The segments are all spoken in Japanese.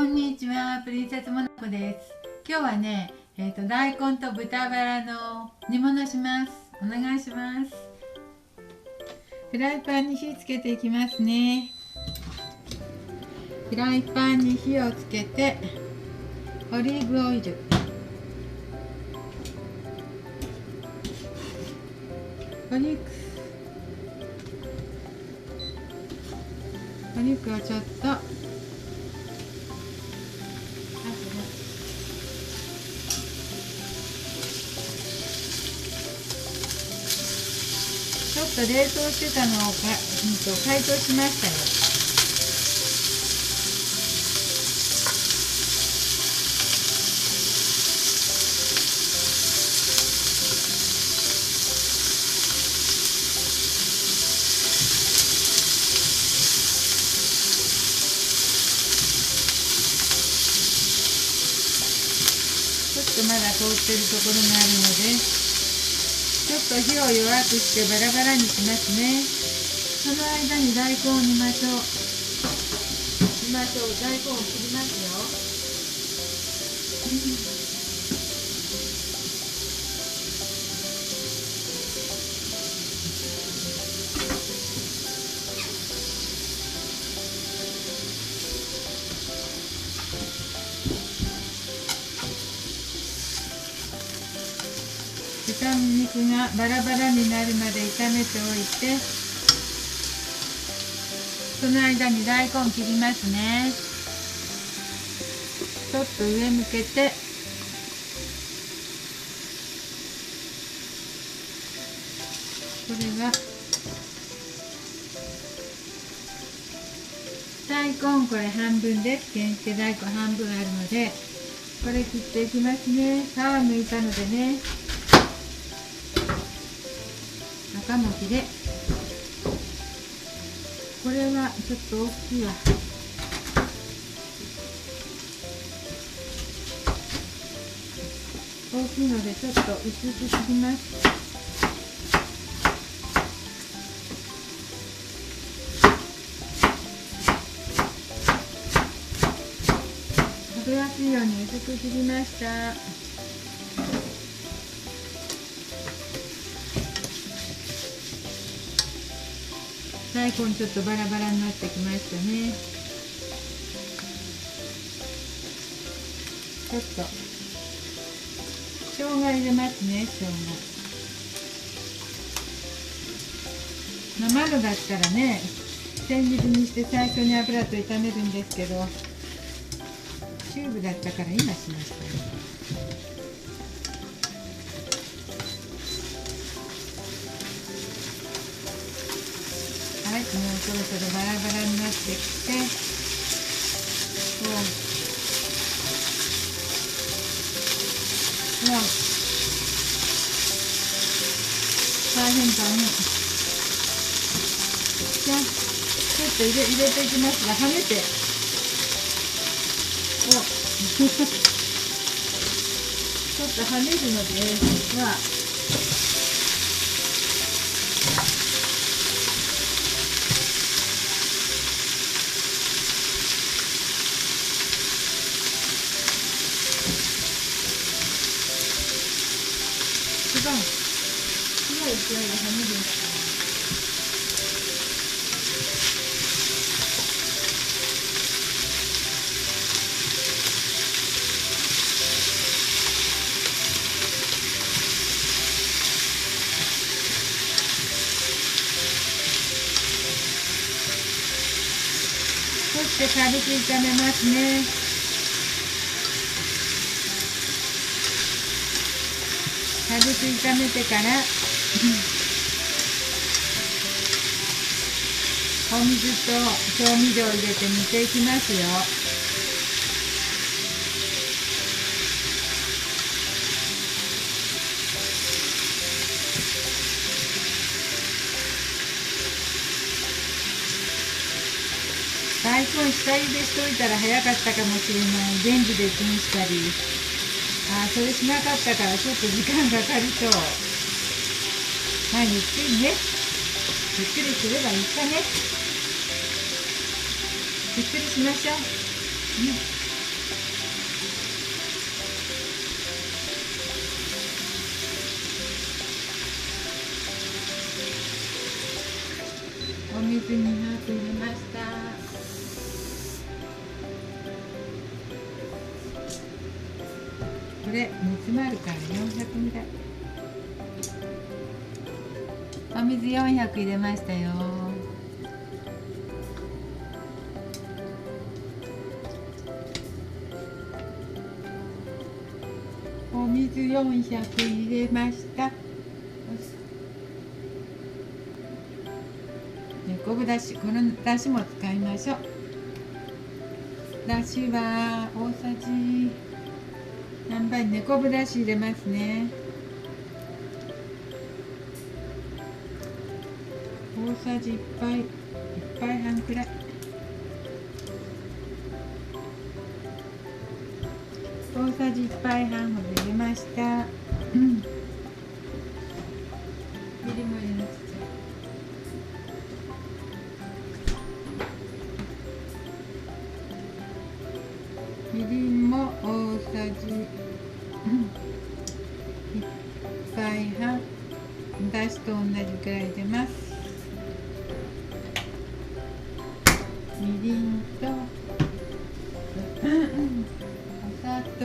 んにちは、プリンセスモナコです。今日はね、大根と豚バラの煮物します。お願いします。フライパンに火つけていきますね。フライパンに火をつけて、オリーブオイル、お肉をちょっと冷凍してたのを解凍しましたよ。ちょっとまだ凍ってるところがあるので、ちょっと火を弱くしてバラバラにしますね。その間に大根を煮ましょう。大根を切りますよ。豚肉がバラバラになるまで炒めておいて、その間に大根切りますね。ちょっと上向けて、これは大根、これ半分です。原付大根半分あるので、これ切っていきますね。皮剥いたのでね、中もきれ、これはちょっと大きいわ。大きいのでちょっと薄く切ります。食べやすいように薄く切りました。大根ちょっとバラバラになってきましたね。ちょっと生姜入れますね。生のだったらね、千切りにして最初に油と炒めるんですけど、チューブだったから今しましたね。はい、もうそろそろバラバラになってきて、大変。じゃあちょっと入れていきますが、はねてちょっと跳ねるので一番強い勢いが跳ねるんだから。そして軽く炒めますね。軽く炒めてからお水と調味料を入れて煮ていきますよ。大根下茹でしといたら早かったかもしれない。レンジでチンしたり、それしなかったからちょっと時間かかりそう。ゆっくりね。ゆっくりすればいいかね。ゆっくりしましょう。水2杯入れました。これ煮詰まるから400ぐらい。お水400入れましたよ。お水400入れました。昆布だし、このだしも使いましょう。だしは大さじ何杯ね、昆布だし入れますね。大さじ1杯、1杯半くらい。大さじ1杯半ほど入れました。みりんも入れなくちゃ。みりんも大さじ1杯半、だしと同じくらい入れます。みりんとお砂糖、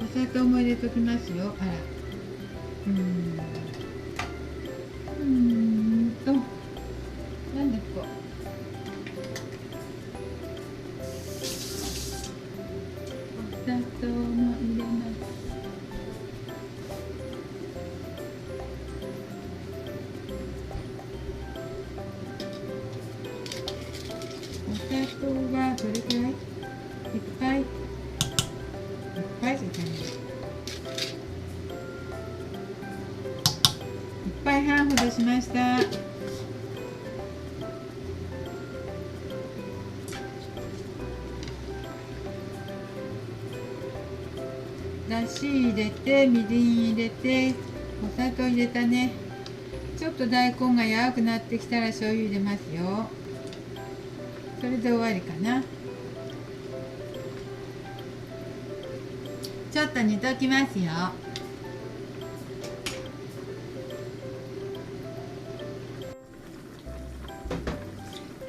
お砂糖も入れときますよ。あら、なんでこうお砂糖も入れます。お砂糖はどれくらい？いっぱい？いっぱいじゃない。1杯半ほどしました。だし入れて、みりん入れて、お砂糖入れたね。ちょっと大根が柔らくなってきたら醤油入れますよ。それで終わりかな。ちょっと煮ときますよ。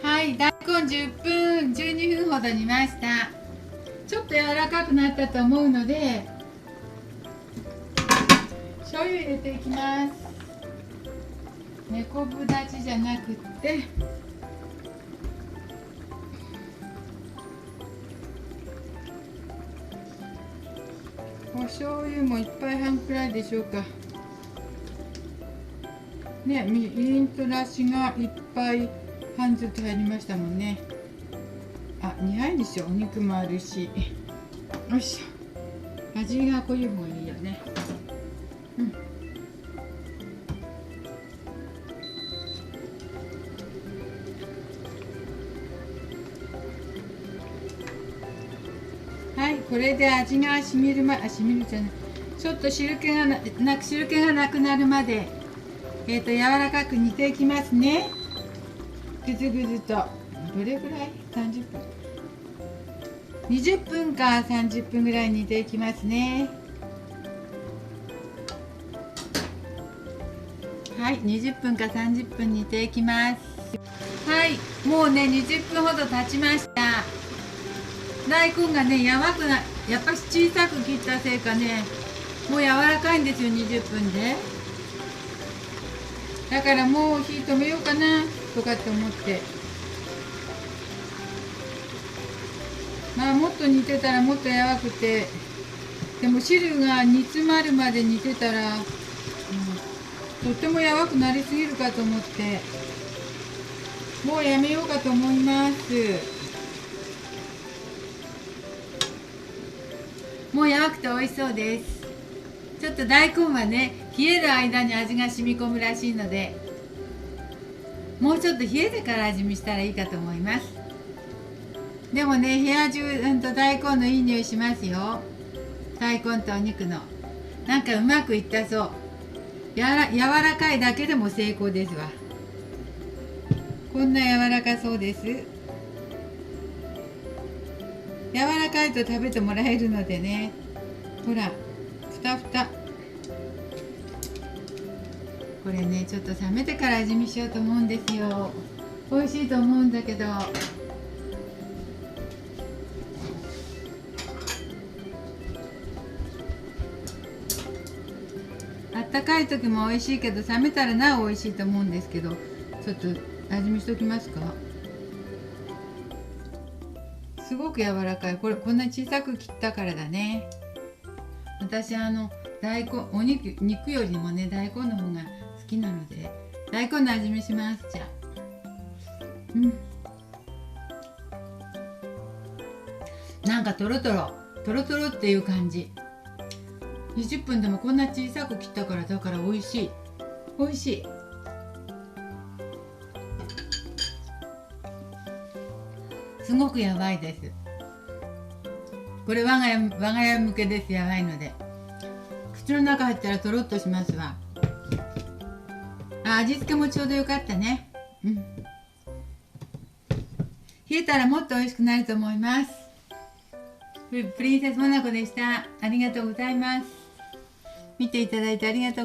はい、大根10分、12分ほど煮ました。ちょっと柔らかくなったと思うので、醤油入れていきます。昆布だしじゃなくってお醤油も1杯半くらいでしょうかね。みりんとだしが1杯半ずつ入りましたもんね。あ、2杯でしょ。お肉もあるし。よいしょ。味が濃い方がいいよね。はい、これで味が染みるじゃない、ちょっと汁気がなくなるまで、柔らかく煮ていきますね。ぐずぐずと。どれぐらい？30分20分か30分ぐらい煮ていきますね。はい、20分か30分煮ていきます。はい、もうね20分ほど経ちました。大根がねやっぱり小さく切ったせいかね、もう柔らかいんですよ。20分で。だからもう火止めようかなとかって思って、まあもっと煮てたらもっと柔らくて、でも汁が煮詰まるまで煮てたら、とっても柔らくなりすぎるかと思って、もうやめようかと思います。もう柔らくて美味しそうです。ちょっと大根はね冷える間に味が染み込むらしいので、もうちょっと冷えてから味見したらいいかと思います。でもね部屋中大根のいい匂いしますよ。大根とお肉のなんかうまくいったそう。柔らかいだけでも成功ですわ。こんな柔らかそうです。柔らかいと食べてもらえるのでね。ほらふたふたこれねちょっと冷めてから味見しようと思うんですよ。美味しいと思うんだけど、あったかい時も美味しいけど冷めたらなお美味しいと思うんですけど、ちょっと味見しときますか。すごく柔らかい。これこんな小さく切ったからだね。私大根、肉よりもね大根の方が好きなので大根の味見します。じゃあなんかトロトロっていう感じ。20分でもこんな小さく切ったから、だから美味しい。美味しい。すごくやばいです。これ我が家向けです。やばいので口の中入ったらとろっとしますわ。味付けもちょうどよかったね。冷えたらもっと美味しくなると思います。プリンセスモナコでした。ありがとうございます。見ていただいてありがとう。